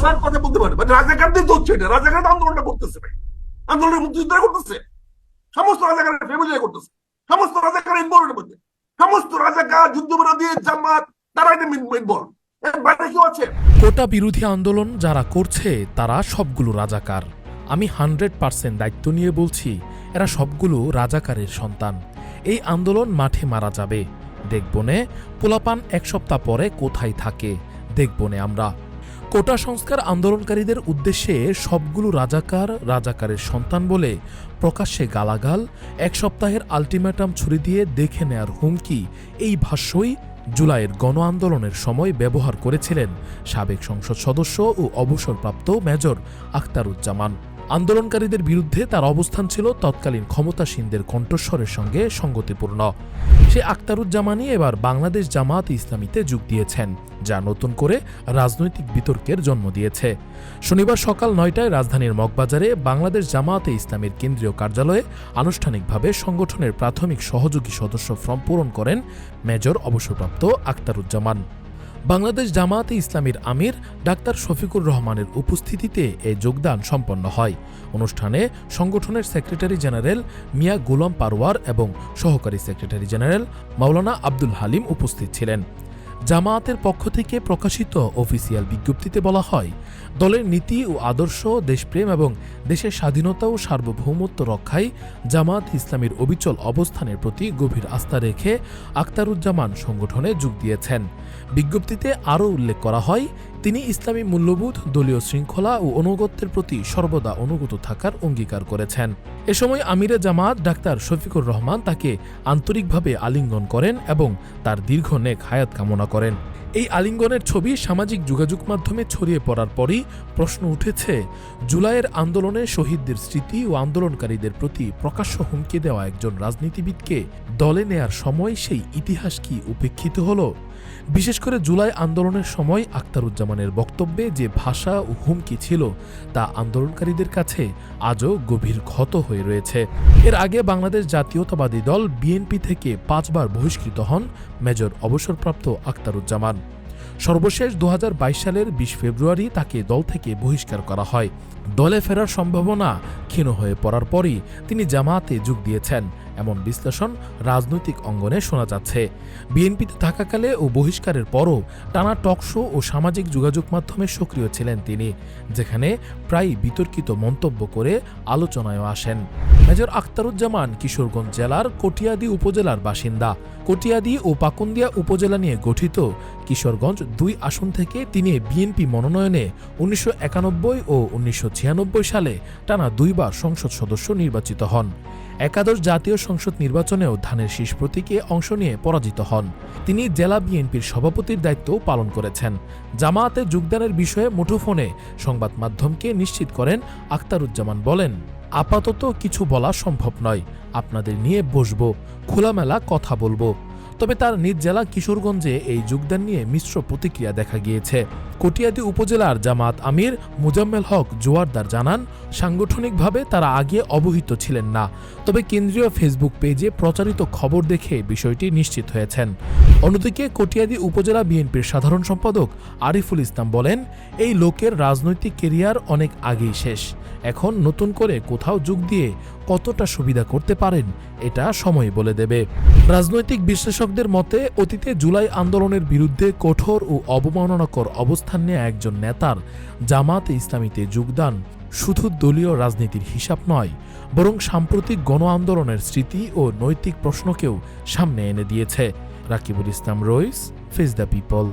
ভাষার কথা বলতে পারে, রাজাকারদের তো হচ্ছে এটা, রাজাকার আন্দোলনটা করতেছে ভাই, আন্দোলনের মুক্তিযোদ্ধারা করতেছে, সমস্ত রাজাকারের ফ্যামিলি করতেছে, সমস্ত রাজাকার ইনভলভের মধ্যে, সমস্ত রাজাকার যুদ্ধবিরোধী জামাত তারা এটা ইনভলভ, বাইরে কেউ আছে? কোটা বিরোধী আন্দোলন যারা করছে তারা সবগুলো রাজাকার। আমি 100% দায়িত্ব নিয়ে বলছি, এরা সবগুলো রাজাকারের সন্তান। এই আন্দোলন মাঠে মারা যাবে, দেখবনে পোলাপান এক সপ্তাহ পরে কোথায় থাকে, দেখবনে আমরা। কোটা সংস্কার আন্দোলনকারীদের উদ্দেশ্যে সবগুলো রাজাকারের সন্তান বলে প্রকাশ্যে গালাগাল, এক সপ্তাহের আলটিমেটাম ছুরি দিয়ে দেখে নেয়ার হুমকি, এই ভাষ্যই জুলাইয়ের গণ আন্দোলনের সময় ব্যবহার করেছিলেন সাবেক সংসদ সদস্য ও অবসরপ্রাপ্ত মেজর আখতারুজ্জামান। আন্দোলনকারীদের বিরুদ্ধে তার অবস্থান ছিল তৎকালীন ক্ষমতাসীনদের কণ্ঠস্বরের সঙ্গে সঙ্গতিপূর্ণ। সে আখতারুজ্জামানই এবার বাংলাদেশ জামায়াতে ইসলামীতে যোগ দিয়েছেন, যা নতুন করে রাজনৈতিক বিতর্কের জন্ম দিয়েছে। শনিবার সকাল 9টায় রাজধানীর মগবাজারে বাংলাদেশ জামায়াতে ইসলামীর কেন্দ্রীয় কার্যালয়ে আনুষ্ঠানিকভাবে সংগঠনের প্রাথমিক সহযোগী সদস্য ফর্ম পূরণ করেন মেজর অবসরপ্রাপ্ত আখতারুজ্জামান। বাংলাদেশ জামায়াতে ইসলামীর আমির ডাক্তার শফিকুর রহমানের উপস্থিতিতে এ যোগদান সম্পন্ন হয়। অনুষ্ঠানে সংগঠনের সেক্রেটারি জেনারেল মিয়া গোলাম পারওয়ার এবং সহকারী সেক্রেটারি জেনারেল মাওলানা আব্দুল হালিম উপস্থিত ছিলেন। জামায়াতের পক্ষ থেকে প্রকাশিত অফিসিয়াল বিজ্ঞপ্তিতে বলা হয়, দলের নীতি ও আদর্শ, দেশপ্রেম এবং দেশের স্বাধীনতা ও সার্বভৌমত্ব রক্ষায় জামায়াত ইসলামীর অবিচল অবস্থানের প্রতি গভীর আস্থা রেখে আখতারুজ্জামান সংগঠনে যোগ দিয়েছেন। বিজ্ঞপ্তিতে আরও উল্লেখ করা হয়, তিনি ইসলামী মূল্যবোধ, দলীয় শৃঙ্খলা ও অনুগত্যের প্রতি সর্বদা অনুগত থাকার অঙ্গীকার করেছেন। এ সময় আমিরে জামায়াত ডাক্তার শফিকুর রহমান তাকে আন্তরিকভাবে আলিঙ্গন করেন এবং তার দীর্ঘ নেক হায়াত কামনা করেন। এই আলিঙ্গনের ছবি সামাজিক যোগাযোগ মাধ্যমে ছড়িয়ে পড়ার পরই প্রশ্ন উঠেছে, জুলাইয়ের আন্দোলনে শহীদদের স্মৃতি ও আন্দোলনকারীদের প্রতি প্রকাশ্য হুমকি দেওয়া একজন রাজনীতিবিদকে দলে নেয়ার সময় সেই ইতিহাস কি উপেক্ষিত হলো? বিশেষ করে জুলাই আন্দোলনের সময় আখতারুজ্জামানের বক্তব্যে যে ভাষা ও হুমকি ছিল তা আন্দোলনকারীদের কাছে আজও গভীর ক্ষত হয়ে রয়েছে। এর আগে বাংলাদেশ জাতীয়তাবাদী দল বিএনপি থেকে 5 বার বহিষ্কৃত হন মেজর অবসরপ্রাপ্ত আখতারুজ্জামান। সর্বশেষ 2022 সালের 20 ফেব্রুয়ারি তাকে দল থেকে বহিষ্কার করা হয়। দলে ফেরার সম্ভাবনা ক্ষীণ হয়ে পড়ার পরই তিনি জামায়াতে যোগ দিয়েছেন, এমন বিশ্লেষণ রাজনৈতিক অঙ্গনে শোনা যাচ্ছে। বিএনপিতে থাকাকালে ও বহিষ্কারের পরও টানা টকশো ও সামাজিক যোগাযোগ মাধ্যমে সক্রিয় ছিলেন তিনি, যেখানে প্রায় বিতর্কিত মন্তব্য করে আলোচনায়ও আসেন। মেজর আখতারুজ্জামান কিশোরগঞ্জ জেলার কটিয়াদী উপজেলার বাসিন্দা। কটিয়াদী ও পাকুন্দিয়া উপজেলা নিয়ে গঠিত কিশোরগঞ্জ 2 আসন থেকে তিনি বিএনপি মনোনয়নে 1991 ও 1996 সালে টানা 2 বার সংসদ সদস্য নির্বাচিত হন। একাদশ জাতীয় সংসদ নির্বাচনেও ধানের শীষ প্রতীকে অংশ নিয়ে পরাজিত হন। তিনি জেলা বিএনপির সভাপতির দায়িত্বও পালন করেছেন। জামায়াতে যোগদানের বিষয়ে মুঠোফোনে সংবাদ মাধ্যমকে নিশ্চিত করেন আখতারুজ্জামান বলেন, আপাতত কিছু বলা সম্ভব নয়, আপনাদের নিয়ে বসবো, খোলামেলা কথা বলবো। তবে তার নিজ জেলা কিশোরগঞ্জে এই যোগদান নিয়ে মিশ্র প্রতিক্রিয়া দেখা গিয়েছে। কটিয়াদী উপজেলার জামায়াত আমির মুজাম্মেল হক জোয়ারদার জানান, সাংগঠনিকভাবে তারা আগে অবহিত ছিলেন না, তবে কেন্দ্রীয় ফেসবুক পেজে প্রচারিত খবর দেখে বিষয়টি নিশ্চিত হয়েছেন। অন্যদিকে কটিয়াদী উপজেলা বিএনপির সাধারণ সম্পাদক আরিফুল ইসলাম বলেন, এই লোকের রাজনৈতিক কেরিয়ার অনেক আগেই শেষ, এখন নতুন করে কোথাও যোগ দিয়ে কতটা সুবিধা করতে পারেন এটা সময় বলে দেবে। রাজনৈতিক বিশ্লেষকদের মতে, অতীতে জুলাই আন্দোলনের বিরুদ্ধে কঠোর ও অবমাননাকর অবস্থান নেয়া একজন নেতার জামায়াতে ইসলামীতে যোগদান শুধু দলীয় রাজনীতির হিসাব নয়, বরং সাম্প্রতিক গণ আন্দোলনের স্মৃতি ও নৈতিক প্রশ্নকেও সামনে এনে দিয়েছে। রাকিবুল ইসলাম রইস, ফেস দ্য পিপল।